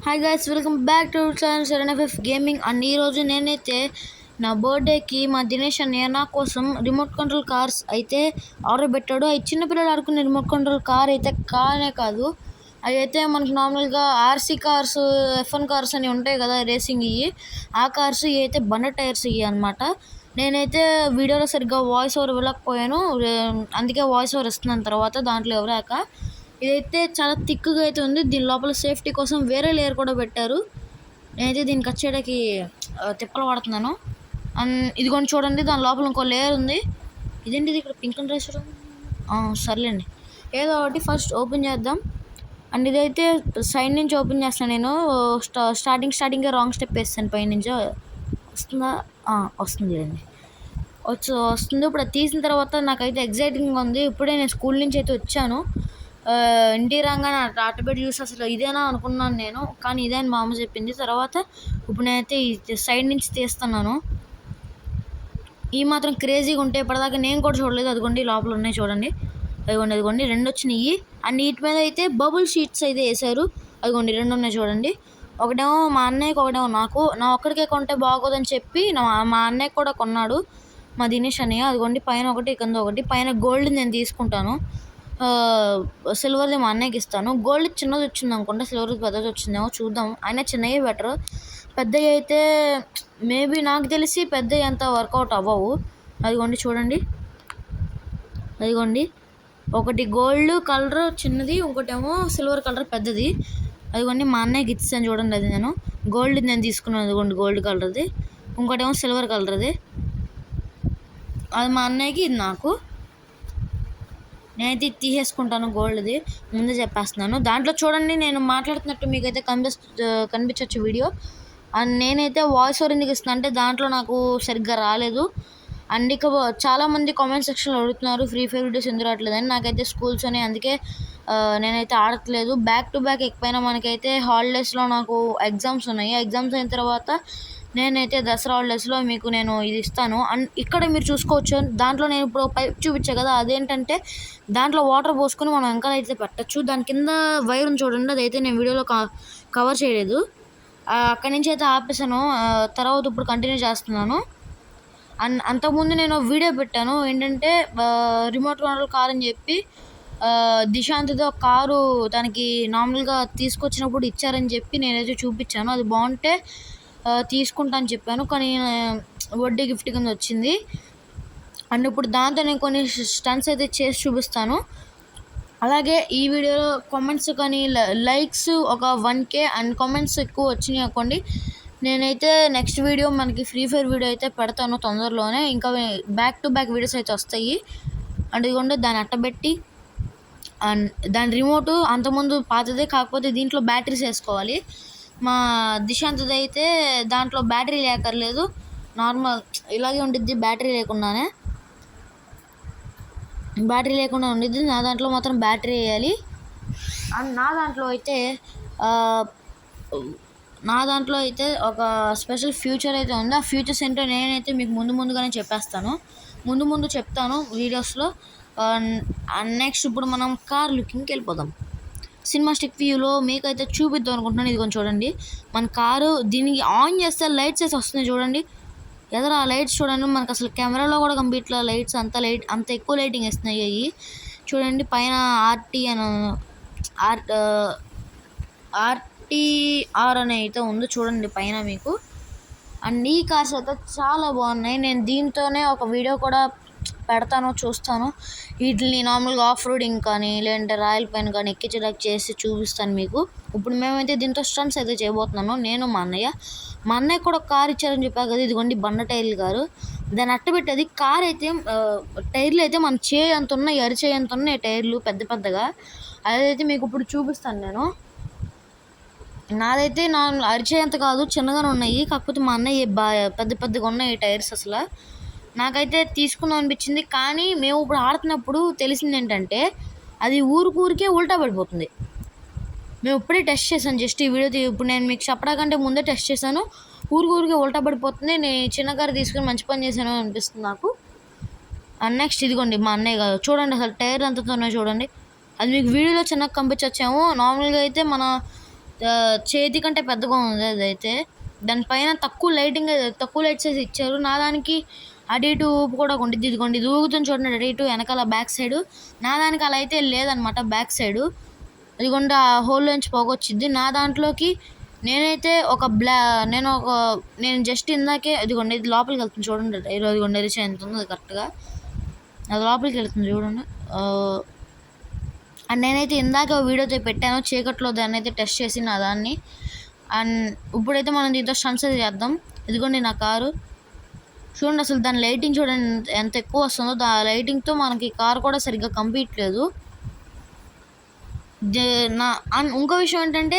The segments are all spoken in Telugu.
Hi guys, welcome back to channel 7FF gaming. And ఈరోజు నేనైతే నా బర్త్డేకి మా దినేష్ అన్నయ్య నా కోసం రిమోట్ కంట్రోల్ కార్స్ అయితే ఆర్డర్ పెట్టాడు. అవి చిన్నపిల్లలు ఆడుకునే రిమోట్ కంట్రోల్ కార్ అయితే కానే కాదు. అవి అయితే మనకి నార్మల్గా ఆర్సీ కార్స్, F1 కార్స్ అని ఉంటాయి కదా రేసింగ్. ఇవి ఆ కార్స్ ఇవి అయితే బండ టైర్స్ ఇవి అనమాట. నేనైతే వీడియోలో సరిగ్గా వాయిస్ ఓవర్ వెళ్ళకపోయాను, అందుకే వాయిస్ ఓవర్ ఇస్తున్నాను తర్వాత దాంట్లో ఎవరాక. ఇదైతే చాలా థిక్గా అయితే ఉంది. దీని లోపల సేఫ్టీ కోసం వేరే లేయర్ కూడా పెట్టారు. నేనైతే దీనికి వచ్చేటకి తిప్పలు పడుతున్నాను. అండ్ ఇదిగోండి చూడండి, దాని లోపల ఇంకో లేయర్ ఉంది. ఇదేంటిది ఇక్కడ పింక్ అండ్ రైస్? సర్లేండి, ఏదో ఒకటి ఫస్ట్ ఓపెన్ చేద్దాం. అండ్ ఇదైతే సైడ్ నుంచి ఓపెన్ చేస్తాను నేను. స్టార్టింగే రాంగ్ స్టెప్ వేస్తాను. పైనుంచి వస్తుందా? వస్తుంది అండి, వస్తుంది. ఇప్పుడు అది తీసిన తర్వాత నాకైతే ఎగ్జైటింగ్గా ఉంది. ఇప్పుడే నేను స్కూల్ నుంచి అయితే వచ్చాను. ఇంటి రాగానే ఆటోబెట్ చూసి అసలు ఇదేనా అనుకున్నాను నేను, కానీ ఇదే అని మా అమ్మ చెప్పింది. తర్వాత ఇప్పుడు నేనైతే సైడ్ నుంచి తీస్తున్నాను. ఈ మాత్రం క్రేజీగా ఉంటే ఇప్పటిదాకా నేను కూడా చూడలేదు. అదిగోండి లోపల ఉన్నాయి చూడండి, అదిగోండి 2 వచ్చినాయి. అండ్ వీటి మీద అయితే బబుల్ షీట్స్ అయితే వేశారు. అదిగోండి 2 ఉన్నాయి చూడండి. ఒకటేమో మా అన్నయ్యకి, ఒకటేమో నాకు. నా ఒక్కడికే కొంటే బాగోదని చెప్పి మా అన్నయ్య కూడా కొన్నాడు, మా దినేష్ అన్నయ్య. అదిగోండి పైన ఒకటి, కింద ఒకటి. పైన గోల్డ్ నేను తీసుకుంటాను, సిల్వర్ది మా అన్నయ్యకి ఇస్తాను. గోల్డ్ చిన్నది వచ్చింది అనుకుంటా, సిల్వర్ది పెద్దది వచ్చిందేమో చూద్దాం. అయినా చిన్నవి బెటర్. పెద్దవి అయితే మేబీ నాకు తెలిసి పెద్దవి అంత వర్కౌట్ అవ్వవు. అదిగోండి చూడండి, అదిగోండి ఒకటి గోల్డ్ కలర్ చిన్నది, ఇంకోటేమో సిల్వర్ కలర్ పెద్దది. అదిగోండి మా అన్నయ్యకి ఇచ్చాను చూడండి. అది నేను గోల్డ్ నేను తీసుకున్నాను. అదిగోండి గోల్డ్ కలర్ది, ఇంకోటేమో సిల్వర్ కలర్ది. అది మా అన్నయ్యకి, ఇది నాకు. నేనైతే తీసేసుకుంటాను గోల్డ్ది, ముందే చెప్పేస్తున్నాను. దాంట్లో చూడండి నేను మాట్లాడుతున్నట్టు మీకైతే కనిపించవచ్చు వీడియో. అండ్ నేనైతే వాయిస్ ఓవర్ ఎందుకు ఇస్తున్నాను అంటే దాంట్లో నాకు సరిగ్గా రాలేదు. అండ్ ఇక చాలామంది కామెంట్ సెక్షన్లో అడుగుతున్నారు ఫ్రీ ఫైర్ వీడియోస్ ఎందుకు రావట్లేదని. నాకైతే స్కూల్స్ అని, అందుకే నేనైతే ఆడట్లేదు. బ్యాక్ టు బ్యాక్ ఎక్కిపోయినా మనకైతే హాలిడేస్లో నాకు ఎగ్జామ్స్ ఉన్నాయి. ఎగ్జామ్స్ అయిన తర్వాత నేనైతే దసరా హాలిడేస్లో మీకు నేను ఇది ఇస్తాను. అండ్ ఇక్కడ మీరు చూసుకోవచ్చు, దాంట్లో నేను ఇప్పుడు పైప్ చూపించాను కదా, అదేంటంటే దాంట్లో వాటర్ పోసుకొని మనం వెనకాల అయితే పెట్టచ్చు. దాని కింద వైర్ ఉంది చూడండి, అదైతే నేను వీడియోలో కవర్ చేయలేదు. అక్కడి నుంచి అయితే ఆపేసాను. తర్వాత ఇప్పుడు కంటిన్యూ చేస్తున్నాను. అండ్ అంతకుముందు నేను వీడియో పెట్టాను ఏంటంటే రిమోట్ కంట్రోల్ కార్ అని చెప్పి, దిశాంత్తో కారు దానికి నార్మల్గా తీసుకొచ్చినప్పుడు ఇచ్చారని చెప్పి నేనైతే చూపించాను. అది బాగుంటే తీసుకుంటా అని చెప్పాను, కానీ బర్త్డే గిఫ్ట్ కింద వచ్చింది. అండ్ ఇప్పుడు దాంతో నేను కొన్ని స్టంట్స్ అయితే చేసి చూపిస్తాను. అలాగే ఈ వీడియోలో కామెంట్స్ కానీ లైక్స్ ఒక 1K అండ్ కామెంట్స్ ఎక్కువ వచ్చినాయి అనుకోండి, నేనైతే నెక్స్ట్ వీడియో మనకి ఫ్రీ ఫైర్ వీడియో అయితే పెడతాను తొందరలోనే. ఇంకా బ్యాక్ టు బ్యాక్ వీడియోస్ అయితే వస్తాయి. అండ్ ఇదిగోండి దాన్ని అట్టబెట్టి, అండ్ దాని రిమోటు అంతకుముందు పాతదే, కాకపోతే దీంట్లో బ్యాటరీస్ వేసుకోవాలి. మా దిశాంత్ది అయితే దాంట్లో బ్యాటరీ లేకర్లేదు, నార్మల్ ఇలాగే ఉండిద్ది బ్యాటరీ లేకుండానే. బ్యాటరీ లేకుండా ఉండిద్ది. నా దాంట్లో మాత్రం బ్యాటరీ వేయాలి. అండ్ నా దాంట్లో అయితే ఒక స్పెషల్ ఫ్యూచర్ అయితే ఉంది. ఆ ఫ్యూచర్స్ ఏంటో నేనైతే మీకు ముందుగానే చెప్పేస్తాను, ముందు చెప్తాను వీడియోస్లో. నెక్స్ట్ ఇప్పుడు మనం కార్ లుకింగ్కి వెళ్ళిపోదాం. సినిమా స్టిక్ వ్యూలో మీకైతే చూపిద్దాం అనుకుంటున్నాను. ఇది కొంచెం చూడండి, మన కారు దీనికి ఆన్ చేస్తే లైట్స్ అయితే వస్తున్నాయి చూడండి. ఎదర ఆ లైట్స్ చూడండి, మనకు అసలు కెమెరాలో కూడా కంప్లీట్లా లైట్స్ అంత ఎక్కువ లైటింగ్ వేస్తున్నాయి అవి చూడండి. పైన ఆర్టీఆర్ అని అయితే ఉంది చూడండి పైన మీకు. అండ్ ఈ కార్స్ అయితే చాలా బాగున్నాయి. నేను దీంతోనే ఒక వీడియో కూడా పెడతాను, చూస్తాను. వీటిని నార్మల్గా ఆఫ్ రోడింగ్ కానీ లేదంటే రాయల్ పైన కానీ ఎక్కించడానికి చేసి చూపిస్తాను మీకు. ఇప్పుడు మేమైతే దీంతో స్టంట్స్ అయితే చేయబోతున్నాను, నేను మా అన్నయ్య కూడా కార్ ఇచ్చారని చెప్పాను కదా. ఇదిగోండి బండ టైర్లు కారు, దాన్ని అట్టబెట్టేది. కార్ అయితే టైర్లు అయితే మన చేయి అంత ఉన్నాయి, అరిచేయి అంత ఉన్నాయి టైర్లు పెద్దగా. అదైతే మీకు ఇప్పుడు చూపిస్తాను నేను. నాదైతే నా అరిచేంత కాదు, చిన్నగానే ఉన్నాయి. కాకపోతే మా అన్నయ్య పెద్దగా ఉన్నాయి టైర్స్. అసలు నాకైతే తీసుకుందాం అనిపించింది, కానీ మేము ఇప్పుడు ఆడుతున్నప్పుడు తెలిసింది ఏంటంటే అది ఊరికే ఉల్టా పడిపోతుంది. మేము ఇప్పుడే టెస్ట్ చేశాను, జస్ట్ ఈ వీడియో ఇప్పుడు నేను మీకు చెప్పడాకంటే ముందే టెస్ట్ చేశాను. ఊరికే ఉల్టా పడిపోతుంది. నేను చిన్న కారు తీసుకుని మంచి పని చేశాను అనిపిస్తుంది నాకు. అండ్ నెక్స్ట్ ఇదిగోండి మా అన్నయ్య కాదు, చూడండి అసలు టైర్ ఎంతతో ఉన్నాయో చూడండి. అది మీకు వీడియోలో చిన్నగా కనిపించచ్చేమో. నార్మల్గా అయితే మన చేతి కంటే పెద్దగా ఉంది అదైతే. దానిపైన తక్కువ లైట్స్ అయితే ఇచ్చారు. నా దానికి అటు ఇటు ఊపు కూడా ఉండిద్ది. ఇదిగోండి ఇది ఊగుతుంది చూడండి అటు ఇటు వెనకాల బ్యాక్ సైడ్. నా దానికి అలా అయితే లేదనమాట బ్యాక్ సైడు. ఇదిగోండి ఆ హోల్లోంచి పొగొచ్చిద్ది. నా దాంట్లోకి నేనైతే నేను జస్ట్ ఇందాకే ఇదిగోండి ఇది లోపలికి వెళ్తుంది చూడండి. ఇదిగోండి రీచ్ ఎంత ఉంది అది కరెక్ట్గా అది లోపలికి వెళ్తుంది చూడండి. అండ్ నేనైతే ఇందాక వీడియోతో పెట్టాను చీకట్లో దాన్ని అయితే టెస్ట్ చేసి నా దాన్ని. అండ్ ఇప్పుడైతే మనం దీంతో స్టంట్స్ అయితే చేద్దాం. ఇదిగోండి నా కారు చూడండి. అసలు దాని లైటింగ్ చూడండి ఎంత ఎక్కువ వస్తుందో. ఆ లైటింగ్తో మనకి కారు కూడా సరిగ్గా కంప్లీట్లేదు. ఇంకో విషయం ఏంటంటే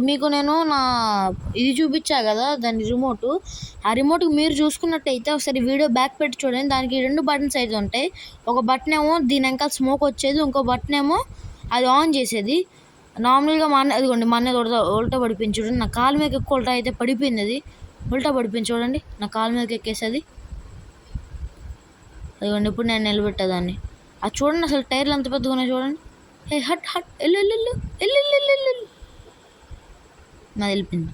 మీకు నేను ఇది చూపించా కదా దాని రిమోట్. ఆ రిమోట్కి మీరు చూసుకున్నట్టయితే ఒకసారి వీడియో బ్యాక్ పెట్టి చూడండి. దానికి 2 బటన్స్ అయితే ఉంటాయి. ఒక బటన్ ఏమో దీని వెనకాల స్మోక్ వచ్చేది, ఇంకో బటన్ ఏమో అది ఆన్ చేసేది. నార్మల్గా అదిగోండి మా అన్నది ఉల్టా పడిపోయింది చూడండి. నా కాలు మీద ఎక్కువ ఉల్టా అయితే పడిపోయింది. అది ఉల్టా పడిపోయింది చూడండి. నా కాలు మీదకి ఎక్కేసేది. అదిగోండి ఇప్పుడు నేను నిలబెట్టేదాన్ని. అది చూడండి అసలు టైర్లు ఎంత పెద్దగా ఉన్నాయి చూడండి. హే హట్ ఎల్లు నాది వెళ్ళిపోయింది.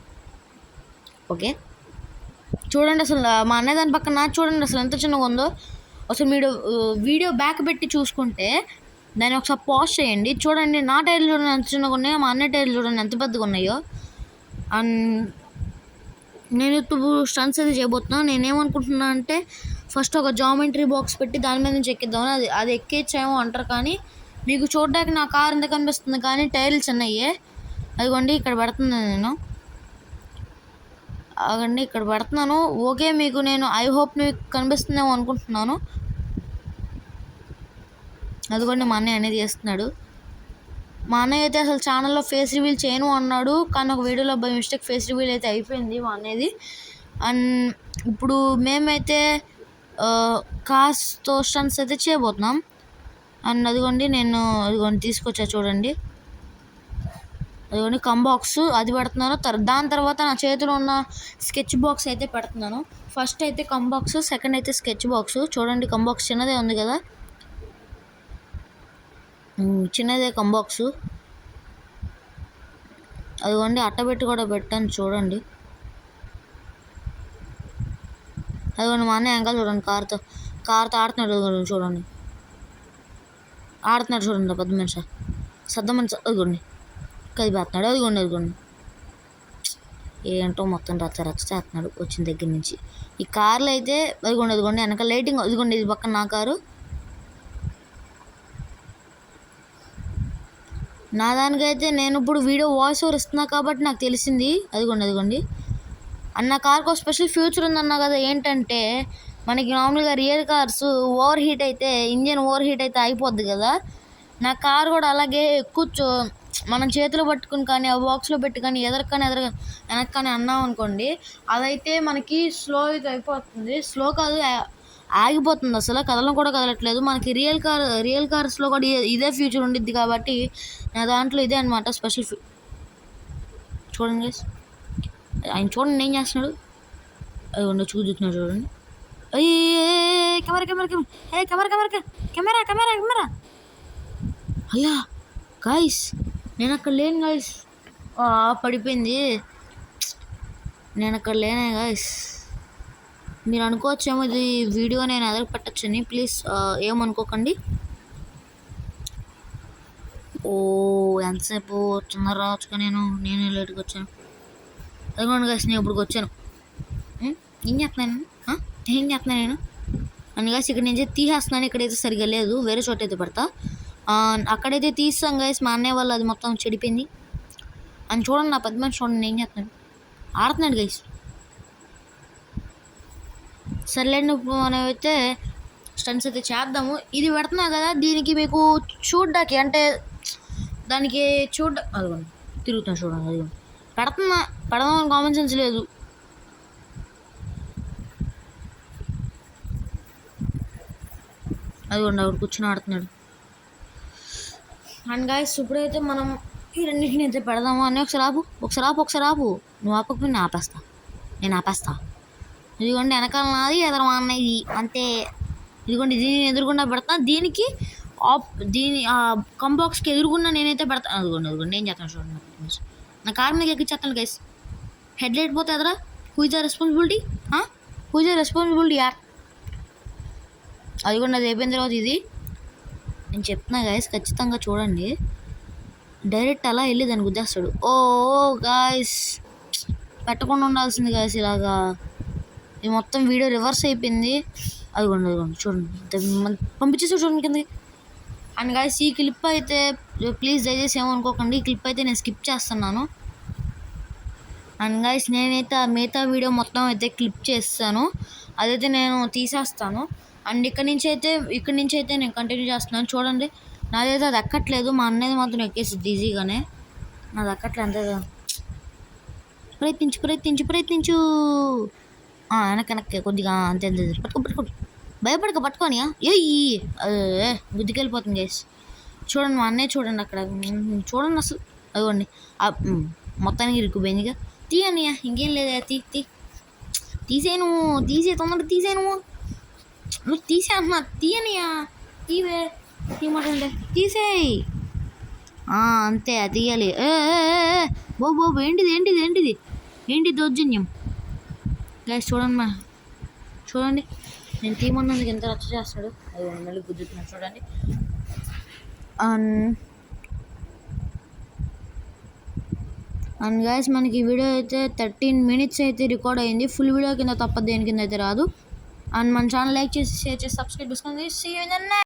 ఓకే చూడండి అసలు మా అన్నయ్య దాని పక్కన చూడండి అసలు ఎంత చిన్నగా ఉందో. అసలు మీరు వీడియో బ్యాక్ పెట్టి చూసుకుంటే దాన్ని ఒకసారి పాజ్ చేయండి. చూడండి నా టైర్లు చూడండి ఎంత చిన్నగా ఉన్నాయో, మా అన్నయ్య టైర్లు చూడండి ఎంత పెద్దగా ఉన్నాయో. అండ్ నేను ఇప్పుడు స్టంట్స్ అయితే చేయబోతున్నాను. నేనేమనుకుంటున్నా అంటే ఫస్ట్ ఒక జామెంట్రీ బాక్స్ పెట్టి దాని మీద నుంచి ఎక్కిద్దామని. అది ఎక్కేచ్చేమో అంటారు కానీ మీకు చూడడానికి నా కార్ ఎంత కనిపిస్తుంది కానీ టైర్లు చిన్నయ్యే. అదిగోండి ఇక్కడ పెడుతున్నాను నేను. అదండి ఇక్కడ పెడుతున్నాను. ఓకే మీకు నేను ఐ హోప్ మీకు కనిపిస్తుందేమో అనుకుంటున్నాను. అదిగోండి మా అన్నయ్య అనేది చేస్తున్నాడు. మా అన్నయ్య అయితే అసలు ఛానల్లో ఫేస్ రివీల్ చేయను అన్నాడు కానీ ఒక వీడియోలో బై మిస్టేక్ ఫేస్ రివీల్ అయితే అయిపోయింది మా అన్నయ్యది. అండ్ ఇప్పుడు మేమైతే కార్స్తో స్టంట్స్ అయితే చేయబోతున్నాం. అండ్ అదిగోండి తీసుకొచ్చా చూడండి. అదిగోండి కంబాక్స్ అది పెడుతున్నాను. దాని తర్వాత నా చేతిలో ఉన్న స్కెచ్ బాక్స్ అయితే పెడుతున్నాను. ఫస్ట్ అయితే కంబాక్స్, సెకండ్ అయితే స్కెచ్ బాక్స్. చూడండి కంబాక్స్ చిన్నదే ఉంది కదా, చిన్నదే కంబాక్స్. అదిగోండి అట్టబెట్టి కూడా పెట్టాను చూడండి. అదిగోండి మా అన్నయ్య వెనకాల చూడండి కార్తో ఆడుతున్నాడు చూడండి. పెద్ద మనిషి సద్ద మనిషి. అదిగోండి కదిపేస్తున్నాడు. అదిగోండి ఏంటో మొత్తం రచ్చ చేస్తున్నాడు వచ్చిన దగ్గర నుంచి. ఈ కార్లు అయితే అదిగోండి వెనక లైటింగ్. అదిగోండి ఇది పక్కన నా కారు. నా దానికైతే నేను ఇప్పుడు వీడియో వాయిస్ ఓవర్ ఇస్తున్నా కాబట్టి నాకు తెలిసింది. అదిగోండి అన్న కార్కు ఒక స్పెషల్ ఫ్యూచర్ ఉందన్నా కదా. ఏంటంటే మనకి మామూలుగా real cars engine over heat అయితే అయిపోద్ది కదా. నా కారు కూడా అలాగే మనం చేతిలో పట్టుకుని కానీ ఆ బాక్స్లో పెట్టి కానీ వెనక్కి కానీ అన్నాం అనుకోండి, అదైతే మనకి స్లో అయితే అయిపోతుంది. స్లో కాదు ఆగిపోతుంది, అసలు కదలం కూడా కదలట్లేదు. మనకి రియల్ కార్స్లో కూడా ఇదే ఫ్యూచర్ ఉండిద్ది కాబట్టి నా దాంట్లో ఇదే అనమాట స్పెషల్ చూడండి గైస్. ఆయన చూడండి ఏం చేస్తున్నాడు. అది చూస్తున్నాడు చూడండి. కెమెరా అయ్యా గాయస్ నేను అక్కడ లేను గాయస్. పడిపోయింది. నేను అక్కడ లేనే గాయస్. మీరు అనుకోవచ్చేమో ఇది వీడియో నేను ఎదురు పెట్టచ్చని. ప్లీజ్ ఏమనుకోకండి. ఎంతసేపు తొందర రావచ్చుగా. నేనే లేట్గా వచ్చాను. అదిగోండి గాయస్ నేను ఇప్పుడు వచ్చాను. ఏం చేస్తున్నాను నేను అని గాయస్ ఇక్కడ నుంచి తీసేస్తున్నాను. ఇక్కడైతే సరిగ్గా లేదు, వేరే చోట అయితే పెడతా. అక్కడైతే తీస్తాం గాయస్. మా అన్నయ్య వల్ల అది మొత్తం చెడిపోయింది. అని చూడండి నా పెద్ద మనిషి చూడండి ఏం చేస్తున్నాడు. ఆడుతున్నాడు గైస్. సర్లేండి ఇప్పుడు మనం అయితే స్టంట్స్ అయితే చేద్దాము. ఇది పెడుతున్నా కదా దీనికి మీకు చూడ్డానికి అంటే దానికి అదిగోండి తిరుగుతున్నా చూడండి. అదిగోండి పెడదామని కామన్ సెన్స్ లేదు. అదిగోండి ఆవిడ కూర్చొని ఆడుతున్నాడు. అండ్ గాయస్ ఇప్పుడైతే మనం ఈ రెండింటిని అయితే పెడదాము అని ఒకసారి ఆపు. నువ్వు ఆపకపోయి నేను ఆపేస్తా. ఇదిగోండి వెనకాల నాది ఎదర మా అన్నయ్యది అంతే. ఇదిగోండి దీన్ని ఎదురుగుండా పెడతా. దీనికి దీని కంబాక్స్కి ఎదురుగుండా నేనైతే పెడతాను. అదిగోండి ఏం చేస్తాను చూడండి. నా కార్ మీద ఎక్కిచ్చేస్తాను గైస్. హెడ్ లైట్ పోతే ఎదరా, who is the responsibility, who is the responsibility యార్. అది కూడా అది అయిపోయిన తర్వాత ఇది నేను చెప్తున్నా గైస్, ఖచ్చితంగా చూడండి. డైరెక్ట్ అలా వెళ్ళి దాన్ని గుద్దేస్తాడు. ఓ గాయస్, పెట్టకుండా ఉండాల్సింది గాయస్ ఇలాగా. ఇది మొత్తం వీడియో రివర్స్ అయిపోయింది. అదిగోండి చూడండి, పంపించేసి చూడండి కిందకి. అండ్ గాయస్ ఈ క్లిప్ అయితే ప్లీజ్ దయచేసి ఏమనుకోకండి, ఈ క్లిప్ అయితే నేను స్కిప్ చేస్తున్నాను. అండ్ గాయస్ నేనైతే ఆ మిగతా వీడియో మొత్తం అయితే క్లిప్ చేస్తాను, అదైతే నేను తీసేస్తాను. అండ్ ఇక్కడి నుంచి అయితే నేను కంటిన్యూ చేస్తున్నాను. చూడండి నాదైతే అది ఎక్కట్లేదు, మా అన్నది మాత్రం ఎక్కేసిద్ది ఈజీగానే. నాది ఎక్కట్లేదు అంతే. ప్రయత్నించు వెనక్కి కొద్దిగా అంతే. పట్టుకోండి, భయపడక పట్టుకొని గుద్దుకెళ్ళిపోతుంది గైస్. చూడండి మా అన్నయ్య చూడండి అక్కడ, చూడండి అసలు అదిగోండి మొత్తానికి ఇరుక్కుపోయిందిగా. తీయనియా, ఇంకేం లేదా, తీసేను, తొందరగా తీసేను, నువ్వు తీసే అంటున్నా, తీయనియా, తీయమంటే తీసేయి. అంతే తీయాలి. బాబు ఏంటి దౌర్జన్యం గైస్. చూడండి నేను తీయమన్నందుకు ఎంత రచ్చ చేస్తాడు. అది మళ్ళీ గుద్దుతున్నాడు చూడండి. అండ్ గైస్ మనకి ఈ వీడియో అయితే 13 minutes అయితే రికార్డ్ అయింది. ఫుల్ వీడియో కింద తప్ప దేని కింద అయితే రాదు. అండ్ మన ఛానల్ లైక్ చేసి, షేర్ చేసి, సబ్స్క్రైబ్ చేసుకోండి. See you in the next